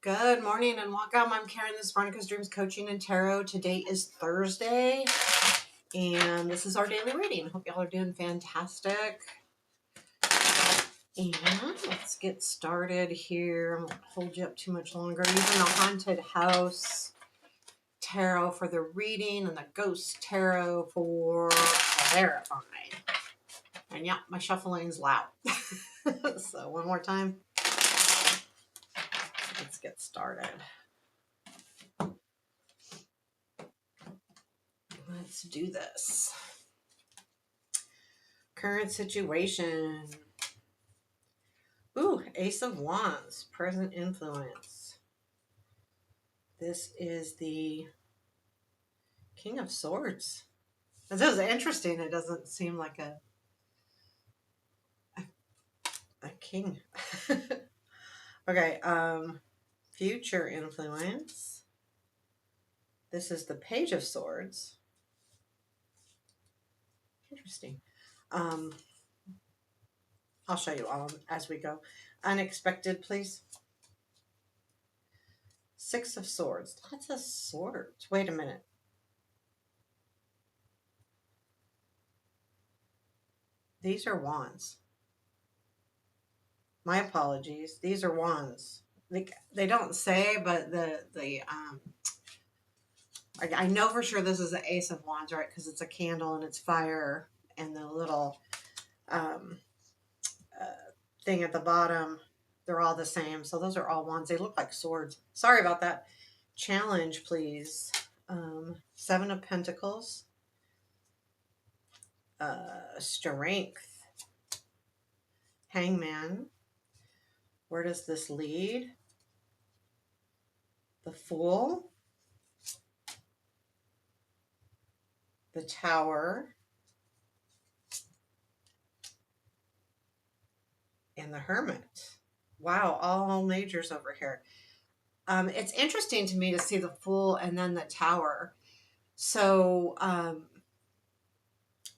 Good morning and welcome. I'm Karen. This is Veronica's Dreams Coaching and Tarot. Today is Thursday, and this is our daily reading. Hope y'all are doing fantastic. And let's get started here. I won't hold you up too much longer. Using the Haunted House Tarot for the reading and the Ghost Tarot for clarifying. And yeah, my shuffling's loud. So one more time. Let's get started. Let's do this. Current situation. Ooh, Ace of Wands, present influence. This is the King of Swords. This is interesting. It doesn't seem like a king. Okay, future influence. This is the Page of Swords. Interesting. I'll show you all as we go. Unexpected, please. Six of Swords. Lots of swords. Wait a minute. These are wands. My apologies. These are wands. They don't say, but I know for sure this is the Ace of Wands, right? Because it's a candle and it's fire, and the little thing at the bottom, they're all the same. So those are all wands. They look like swords. Sorry about that. Challenge, please. Seven of Pentacles. Strength. Hangman. Where does this lead? The Fool. The Tower. And the Hermit. Wow, all majors over here. It's interesting to me to see the Fool and then the Tower. So,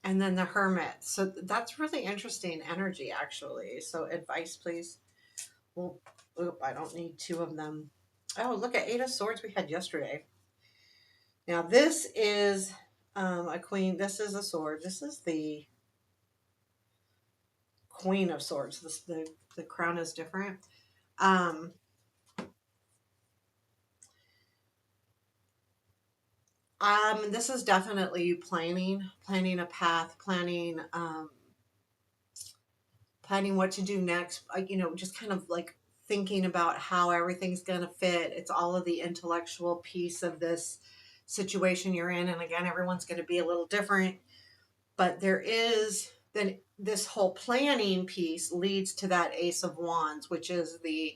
and then the Hermit. So that's really interesting energy, actually. So advice, please. Well, I don't need two of them. Oh, look at Eight of Swords we had yesterday. Now this is a queen. This is a sword. This is the Queen of Swords. The crown is different. This is definitely planning a path, planning what to do next. Just kind of like thinking about how everything's going to fit. It's all of the intellectual piece of this situation you're in. And again, everyone's going to be a little different, but there is then this whole planning piece leads to that Ace of Wands, which is the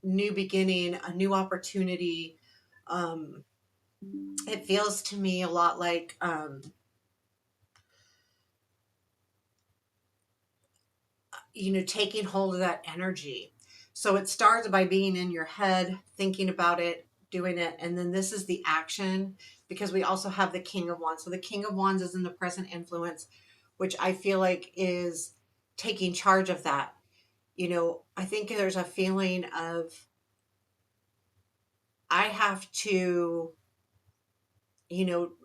new beginning, a new opportunity. It feels to me a lot like taking hold of that energy. So it starts by being in your head, thinking about it, doing it, and then this is the action, because we also have the King of Wands. So the King of Wands is in the present influence, which I feel like is taking charge of that. I think there's a feeling of I have to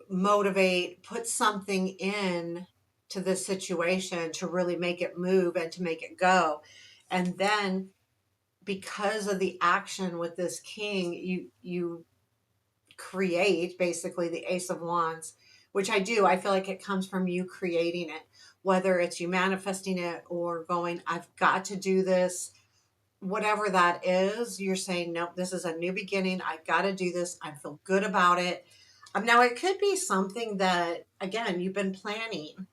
motivate, put something in to this situation to really make it move and to make it go. And then because of the action with this king, you create basically the Ace of Wands, which I feel like it comes from you creating it, whether it's you manifesting it or going, I've got to do this. Whatever that is, you're saying, nope, this is a new beginning. I've got to do this. I feel good about it. Now, it could be something that, again, you've been planning.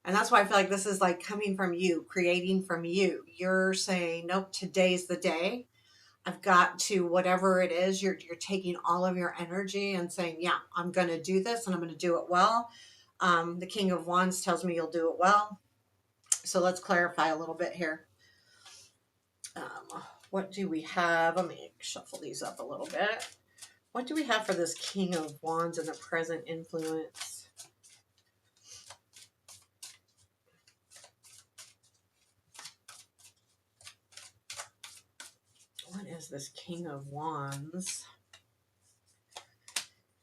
And that's why I feel like this is like coming from you, creating from you. You're saying, nope, today's the day. I've got to, whatever it is, you're taking all of your energy and saying, yeah, I'm going to do this and I'm going to do it well. The King of Wands tells me you'll do it well. So let's clarify a little bit here. What do we have? Let me shuffle these up a little bit. What do we have for this King of Wands and the present influence? What is is this King of Wands?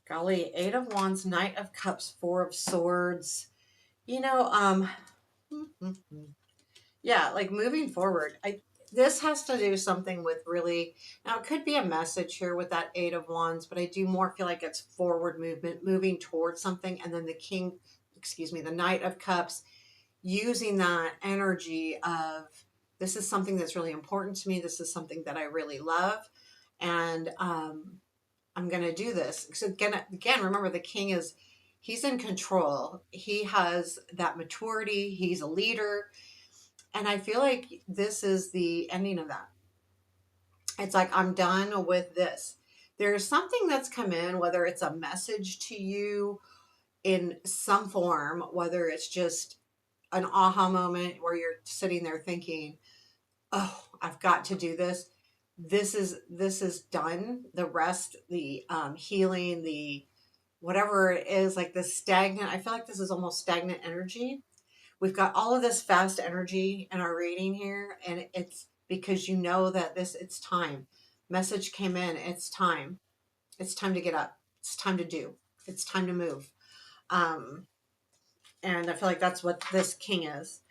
Golly, Eight of Wands, Knight of Cups, Four of Swords. You know, yeah, like moving forward. This has to do something with really, now it could be a message here with that Eight of Wands, but I do more feel like it's forward movement, moving towards something. And then the King, excuse me, the Knight of Cups, using that energy of, this is something that's really important to me. This is something that I really love. And I'm going to do this. So again, remember the king is, he's in control. He has that maturity. He's a leader. And I feel like this is the ending of that. It's like, I'm done with this. There's something that's come in, whether it's a message to you in some form, whether it's just an aha moment where you're sitting there thinking, oh, I've got to do this. This is done. The rest, the healing, the whatever it is, like this stagnant, I feel like this is almost stagnant energy. We've got all of this fast energy in our reading here, and it's because you know that it's time. Message came in, it's time. It's time to get up. It's time to do. It's time to move. Um, and I feel like that's what this king is.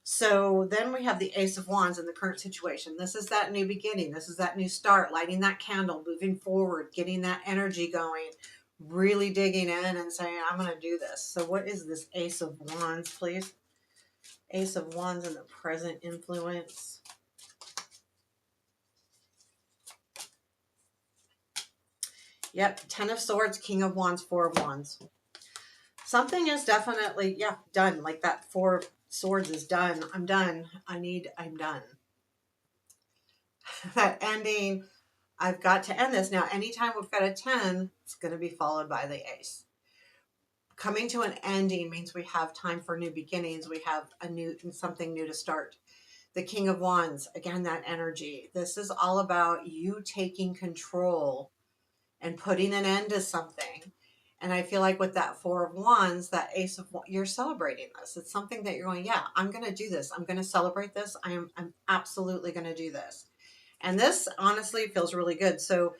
So then we have the Ace of Wands in the current situation. This is that new beginning. This is that new start, lighting that candle, moving forward, getting that energy going, really digging in and saying, I'm going to do this. So what is this Ace of Wands, please? Ace of Wands in the present influence. Yep, Ten of Swords, King of Wands, Four of Wands. Something is definitely, yeah, done. Like that Four of Swords is done. I'm done. I'm done. That ending, I've got to end this. Now, anytime we've got a 10, it's going to be followed by the ace. Coming to an ending means we have time for new beginnings. We have something new to start. The King of Wands, again, that energy. This is all about you taking control and putting an end to something. And I feel like with that Four of Wands, that Ace of Wands, you're celebrating this. It's something that you're going, yeah, I'm going to do this. I'm going to celebrate this. I'm absolutely going to do this. And this honestly feels really good. So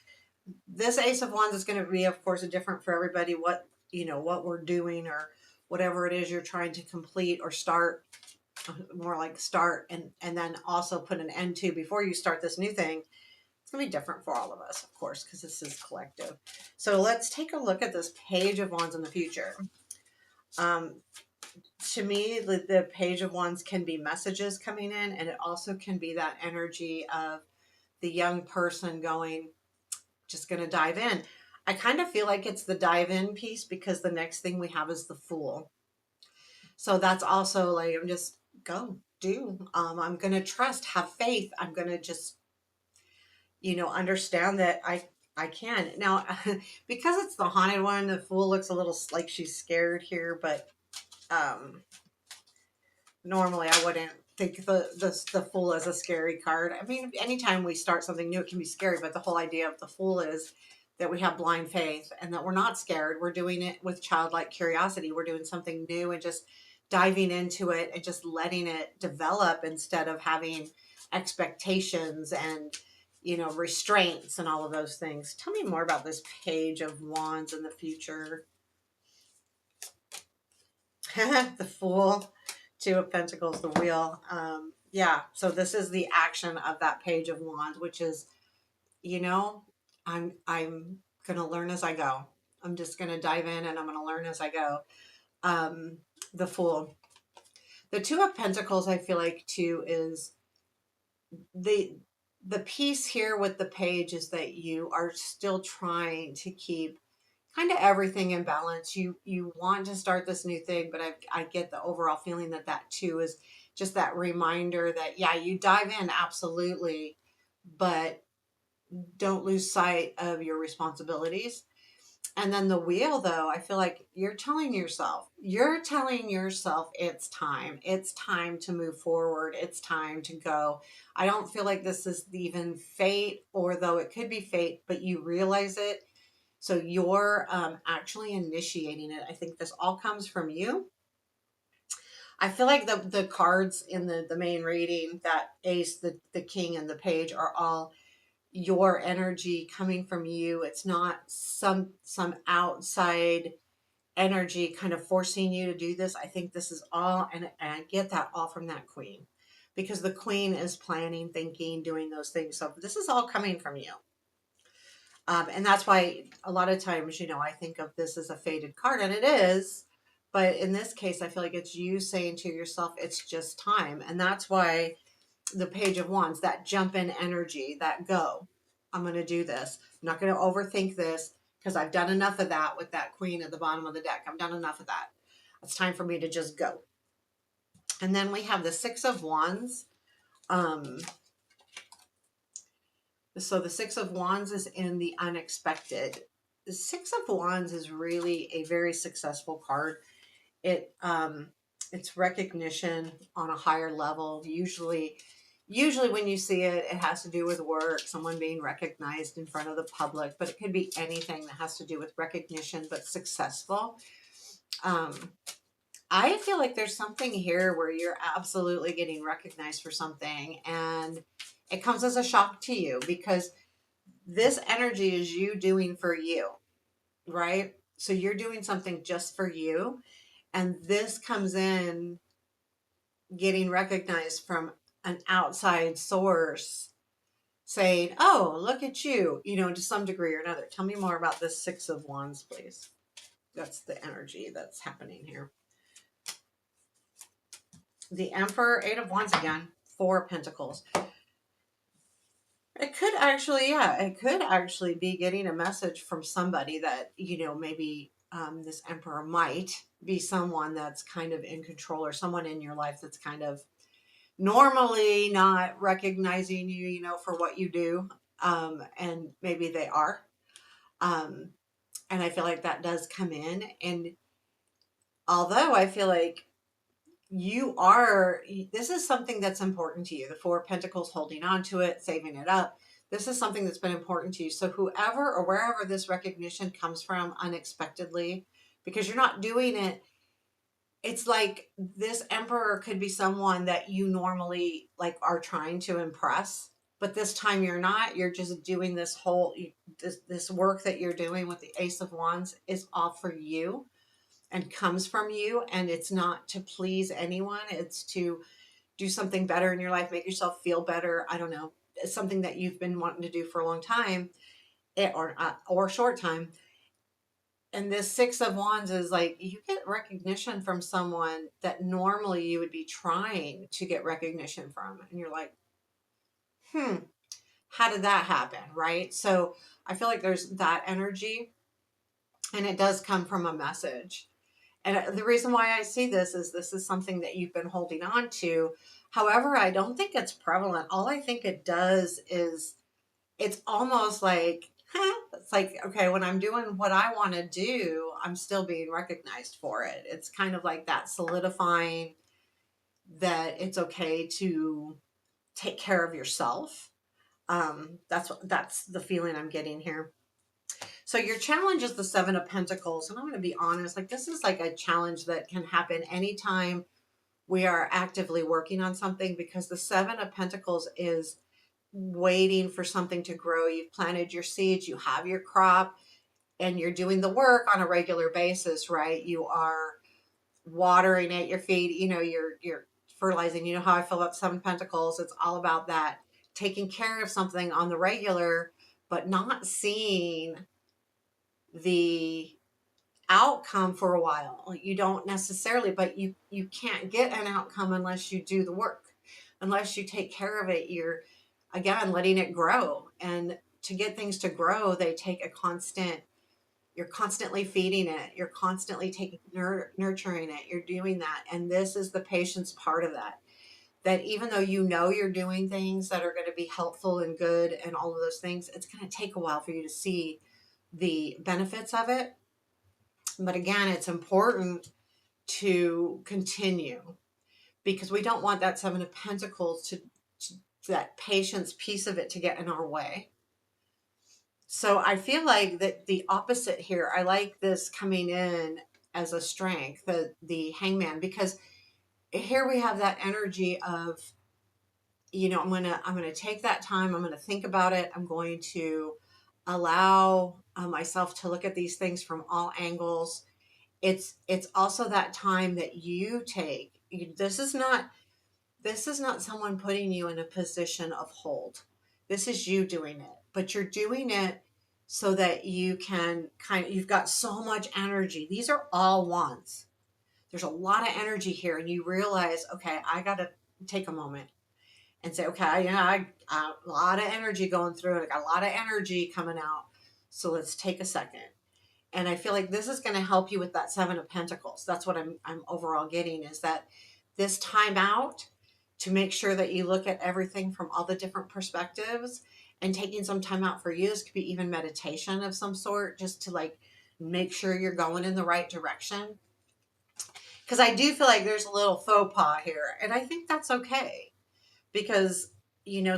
this Ace of Wands is going to be, of course, different for everybody. What we're doing or whatever it is you're trying to complete or start, more like start and then also put an end to before you start this new thing. It's going to be different for all of us, of course, because this is collective. So let's take a look at this Page of Wands in the future. To me, the Page of Wands can be messages coming in, and it also can be that energy of the young person going, just going to dive in. I kind of feel like it's the dive in piece because the next thing we have is the Fool. So that's also like, I'm just go do. I'm going to trust, have faith. I'm going to just, understand that I can. Now, because it's the haunted one, the Fool looks a little like she's scared here, but normally I wouldn't think the Fool is a scary card. I mean, anytime we start something new, it can be scary, but the whole idea of the Fool is that we have blind faith and that we're not scared. We're doing it with childlike curiosity. We're doing something new and just diving into it and just letting it develop instead of having expectations and, restraints and all of those things. Tell me more about this Page of Wands in the future. The Fool. Two of Pentacles, the Wheel. Yeah, so this is the action of that Page of Wands, which is, I'm gonna learn as I go. I'm just gonna dive in and I'm gonna learn as I go. The Fool. The Two of Pentacles, I feel like too, is the piece here with the Page is that you are still trying to keep kind of everything in balance. You want to start this new thing, but I get the overall feeling that too is just that reminder that, yeah, you dive in, absolutely, but don't lose sight of your responsibilities. And then the Wheel, though, I feel like you're telling yourself it's time to move forward. It's time to go. I don't feel like this is even fate, or though it could be fate, but you realize it. So you're actually initiating it. I think this all comes from you. I feel like the cards in the main reading, that Ace, the King, and the Page are all, your energy coming from you. It's not some outside energy kind of forcing you to do this. I think this is all, and I get that all from that queen, because the queen is planning, thinking, doing those things. So this is all coming from you. And that's why a lot of times, I think of this as a fated card, and it is. But in this case, I feel like it's you saying to yourself, it's just time. And that's why the Page of Wands, that jump in energy, that go, I'm going to do this. I'm not going to overthink this, because I've done enough of that with that queen at the bottom of the deck. I've done enough of that. It's time for me to just go. And then we have the Six of Wands. So the Six of Wands is in the unexpected. The Six of Wands is really a very successful card. It's recognition on a higher level. Usually when you see it, it has to do with work, someone being recognized in front of the public, but it could be anything that has to do with recognition, but successful. I feel like there's something here where you're absolutely getting recognized for something, and it comes as a shock to you, because this energy is you doing for you, right? So you're doing something just for you, and this comes in getting recognized from an outside source saying, oh, look at you, to some degree or another. Tell me more about this Six of Wands, please. That's the energy that's happening here. The Emperor, Eight of Wands again, Four of Pentacles. It could actually be getting a message from somebody that, maybe this Emperor might be someone that's kind of in control, or someone in your life that's kind of normally not recognizing you, for what you do. And maybe they are. And I feel like that does come in. And although I feel like this is something that's important to you. The Four of Pentacles, holding on to it, saving it up. This is something that's been important to you. So whoever or wherever this recognition comes from unexpectedly, because you're not doing it, it's like this Emperor could be someone that you normally are trying to impress, but this time you're not. You're just doing this work that you're doing with the Ace of Wands is all for you and comes from you, and it's not to please anyone. It's to do something better in your life, make yourself feel better. I don't know. It's something that you've been wanting to do for a long time, or a short time. And this Six of Wands is like, you get recognition from someone that normally you would be trying to get recognition from. And you're like, how did that happen? Right? So I feel like there's that energy, and it does come from a message. And the reason why I see this is something that you've been holding on to. However, I don't think it's prevalent. All I think it does is it's almost like, it's like, okay, when I'm doing what I want to do, I'm still being recognized for it. It's kind of like that solidifying that it's okay to take care of yourself. That's the feeling I'm getting here. So your challenge is the Seven of Pentacles. And I'm going to be honest, this is like a challenge that can happen anytime we are actively working on something, because the Seven of Pentacles is waiting for something to grow. You've planted your seeds, you have your crop, and you're doing the work on a regular basis, right? You are watering it, your feed, you're fertilizing. You know how I feel about Seven Pentacles. It's all about that, taking care of something on the regular, but not seeing the outcome for a while. You don't necessarily, but you can't get an outcome unless you do the work, unless you take care of it. You're, again, letting it grow. And to get things to grow, they take a constant, you're constantly feeding it, you're constantly nurturing it, you're doing that. And this is the patience part of that even though you're doing things that are going to be helpful and good and all of those things, it's going to take a while for you to see the benefits of it. But again, it's important to continue, because we don't want that Seven of Pentacles to that patience piece of it to get in our way. So I feel like that the opposite here, I like this coming in as a strength, the Hangman, because here we have that energy of I'm gonna take that time. I'm gonna think about it. I'm going to allow myself to look at these things from all angles. It's also that time that you take. This is not someone putting you in a position of hold. This is you doing it, but you're doing it so that you can you've got so much energy. These are all wants. There's a lot of energy here, and you realize, okay, I got to take a moment and say, okay, yeah, I a lot of energy going through it. I got a lot of energy coming out. So let's take a second. And I feel like this is going to help you with that Seven of Pentacles. That's what I'm overall getting, is that this time out to make sure that you look at everything from all the different perspectives, and taking some time out for you. This could be even meditation of some sort, just to like make sure you're going in the right direction. Because I do feel like there's a little faux pas here, and I think that's okay. Because,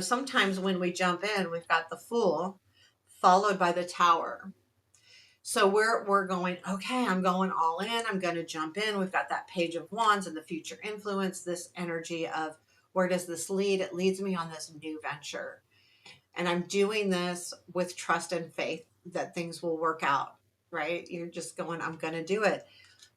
sometimes when we jump in, we've got the Fool followed by the Tower. So we're going, okay, I'm going all in. I'm going to jump in. We've got that Page of Wands and the future influence, this energy of where does this lead? It leads me on this new venture. And I'm doing this with trust and faith that things will work out, right? You're just going, I'm going to do it.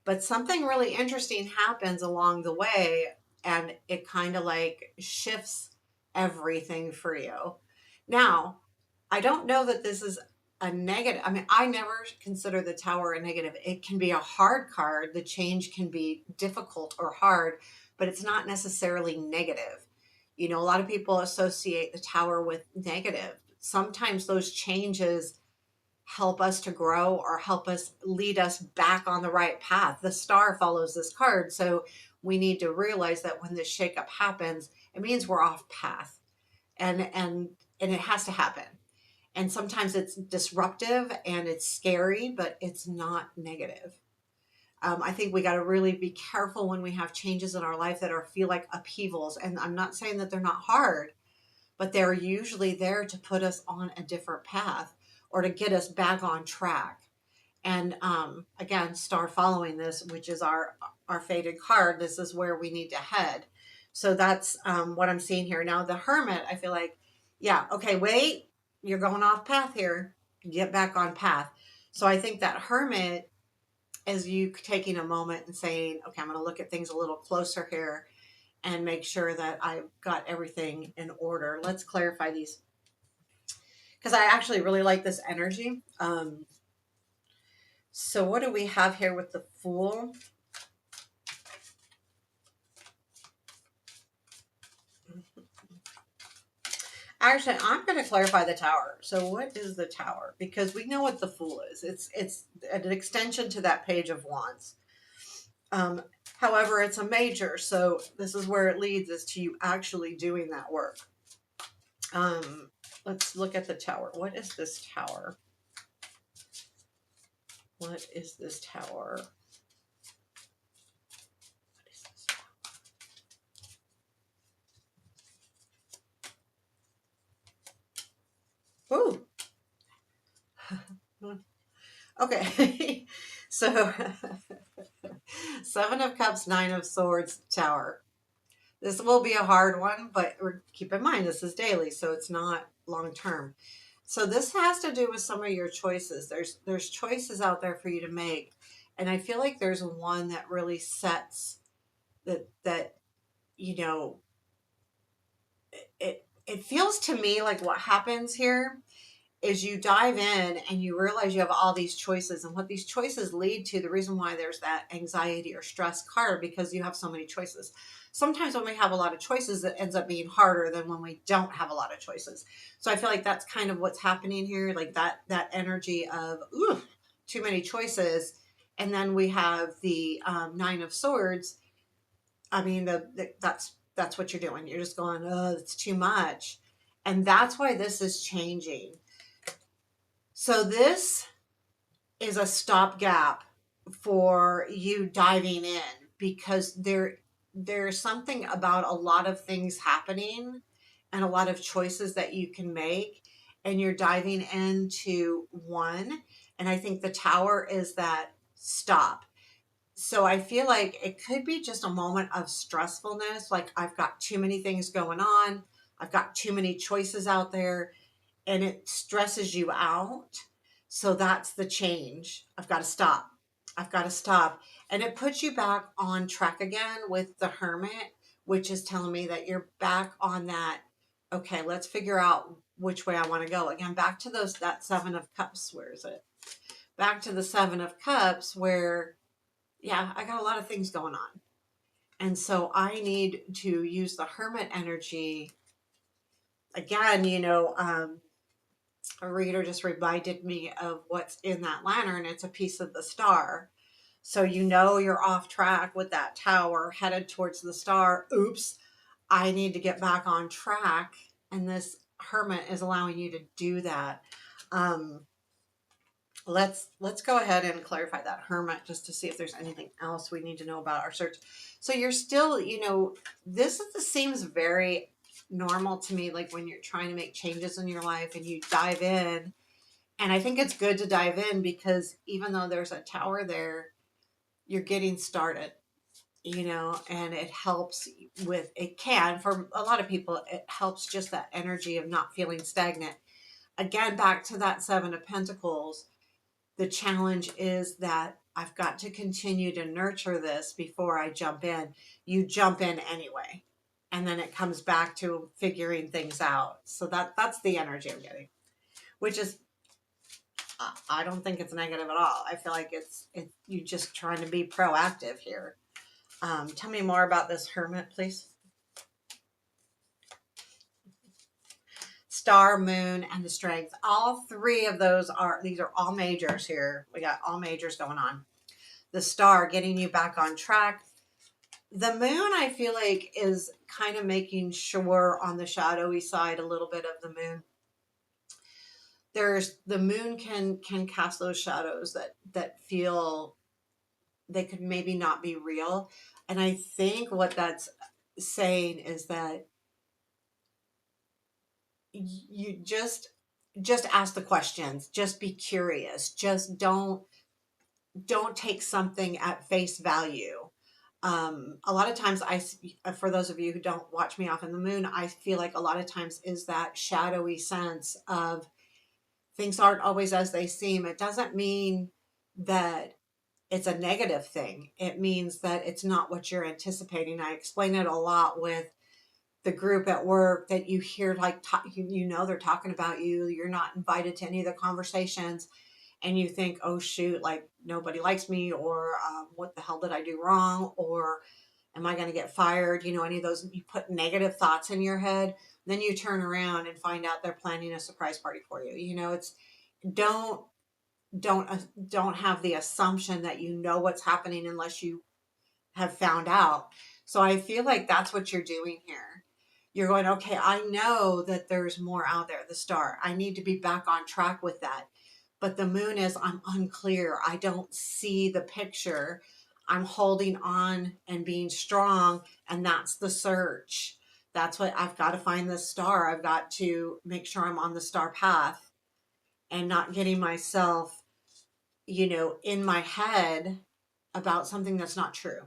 But something really interesting happens along the way, and it kind of like shifts everything for you. Now, I don't know that this is a negative. I mean, I never consider the Tower a negative. It can be a hard card. The change can be difficult or hard, but it's not necessarily negative. A lot of people associate the Tower with negative. Sometimes those changes help us to grow or help us lead us back on the right path. The Star follows this card. So we need to realize that when this shakeup happens, it means we're off path, and it has to happen. And sometimes it's disruptive and it's scary, but it's not negative. I think we got to really be careful when we have changes in our life that feel like upheavals. And I'm not saying that they're not hard, but they're usually there to put us on a different path or to get us back on track. And again, Star following this, which is our fated card, this is where we need to head. So that's what I'm seeing here. Now, the Hermit, I feel like, yeah, okay, wait, you're going off path here. Get back on path. So I think that Hermit is you taking a moment and saying, okay, I'm going to look at things a little closer here and make sure that I've got everything in order. Let's clarify these, because I actually really like this energy. So what do we have here with the Fool? Actually, I'm going to clarify the Tower. So what is the Tower? Because we know what the Fool is. It's an extension to that Page of Wands. However, it's a major, so this is where it leads us to you actually doing that work. Let's look at the Tower. What is this Tower? What is this Tower? What is this Tower? Ooh. Okay. So Seven of Cups, Nine of Swords, Tower. This will be a hard one, but keep in mind this is daily, so it's not long term. So this has to do with some of your choices. There's choices out there for you to make, and I feel like there's one that really sets that you know it feels to me like what happens here is you dive in and you realize you have all these choices, and what these choices lead to, the reason why there's that anxiety or stress card, because you have so many choices. Sometimes when we have a lot of choices, it ends up being harder than when we don't have a lot of choices. So I feel like that's kind of what's happening here, like that energy of ooh, too many choices. And then we have the Nine of Swords. I mean, that's what you're doing. You're just going, oh, it's too much. And that's why this is changing. So this is a stopgap for you diving in, because there's something about a lot of things happening and a lot of choices that you can make, and you're diving into one. And I think the Tower is that stop. So I feel like it could be just a moment of stressfulness, like I've got too many things going on. I've got too many choices out there, and it stresses you out. So that's the change. I've got to stop. I've got to stop. And it puts you back on track again with the Hermit, which is telling me that you're back on that. Okay, let's figure out which way I want to go. Again, back to that Seven of Cups. Where is it? Back to the Seven of Cups, where, yeah, I got a lot of things going on. And so I need to use the Hermit energy. Again, a reader just reminded me of what's in that lantern. It's a piece of the star. So you're off track with that tower headed towards the star. Oops, I need to get back on track. And this Hermit is allowing you to do that. Um, let's go ahead and clarify that Hermit just to see if there's anything else we need to know about our search. So you're still, this seems very normal to me, like when you're trying to make changes in your life and you dive in. And I think it's good to dive in because even though there's a tower there, you're getting started, and it helps for a lot of people, it helps just that energy of not feeling stagnant. Again, back to that Seven of Pentacles, the challenge is that I've got to continue to nurture this before I jump in. You jump in anyway, and then it comes back to figuring things out. So that's the energy I'm getting, which is, I don't think it's negative at all. I feel like it's you just trying to be proactive here. Tell me more about this Hermit, please. Star, Moon, and the Strength. All three of these are all majors here. We got all majors going on. The Star, getting you back on track. The Moon, I feel like, is kind of making sure on the shadowy side a little bit of the Moon. The Moon can cast those shadows that feel they could maybe not be real. And I think what that's saying is that you just ask the questions, just be curious, just don't take something at face value. A lot of times for those of you who don't watch me off in the Moon, I feel like a lot of times is that shadowy sense of things aren't always as they seem. It doesn't mean that it's a negative thing. It means that it's not what you're anticipating. I explain it a lot with the group at work that you hear, like, they're talking about you. You're not invited to any of the conversations, and you think, oh shoot, like nobody likes me, or what the hell did I do wrong, or am I going to get fired? Any of those, you put negative thoughts in your head, then you turn around and find out they're planning a surprise party for you. It's don't don't have the assumption that you know what's happening unless you have found out. So I feel like that's what you're doing here. You're going, okay, I know that there's more out there, the Star. I need to be back on track with that. But the Moon is, I'm unclear. I don't see the picture. I'm holding on and being strong. And that's the search. That's what I've got to find, the Star. I've got to make sure I'm on the star path and not getting myself, in my head about something that's not true.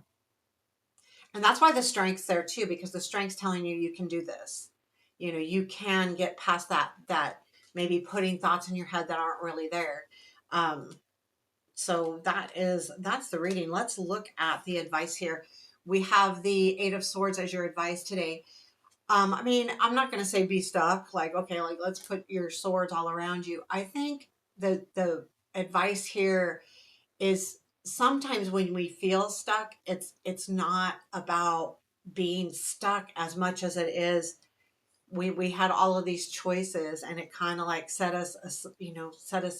And that's why the Strength's there too, because the Strength's telling you can do this. You can get past that maybe putting thoughts in your head that aren't really there. So that's the reading. Let's look at the advice here. We have the Eight of Swords as your advice today. I mean, I'm not going to say be stuck, like, okay, like let's put your swords all around you. I think the advice here is sometimes when we feel stuck, it's not about being stuck as much as it is we had all of these choices, and it kind of like set us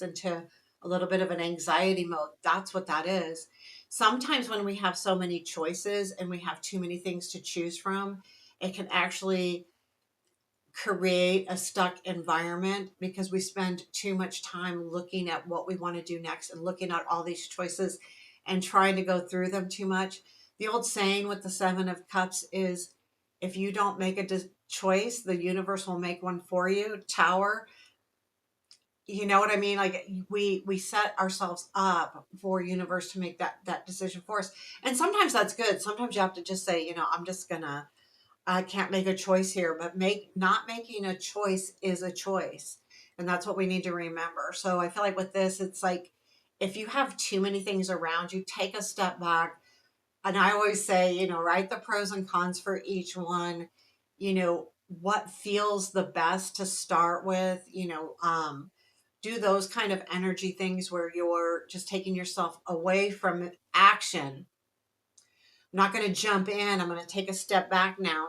into a little bit of an anxiety mode. That's what that is. Sometimes when we have so many choices and we have too many things to choose from, it can actually create a stuck environment because we spend too much time looking at what we want to do next and looking at all these choices and trying to go through them too much. The old saying with the Seven of Cups is, if you don't make a choice, the universe will make one for you. Tower. You know what I mean? Like we set ourselves up for universe to make that decision for us. And sometimes that's good. Sometimes you have to just say, I'm just gonna I can't make a choice here, but not making a choice is a choice. And that's what we need to remember. So I feel like with this, it's like if you have too many things around you, take a step back. And I always say, write the pros and cons for each one, what feels the best to start with, do those kind of energy things where you're just taking yourself away from action. I'm not going to jump in. I'm going to take a step back now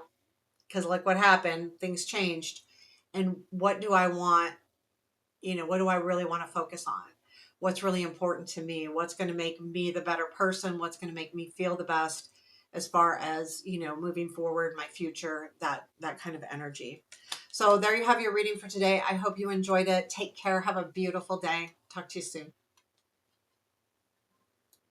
because look what happened. Things changed. And what do I want? What do I really want to focus on? What's really important to me? What's going to make me the better person? What's going to make me feel the best as far as, moving forward, my future, that kind of energy. So there you have your reading for today. I hope you enjoyed it. Take care. Have a beautiful day. Talk to you soon.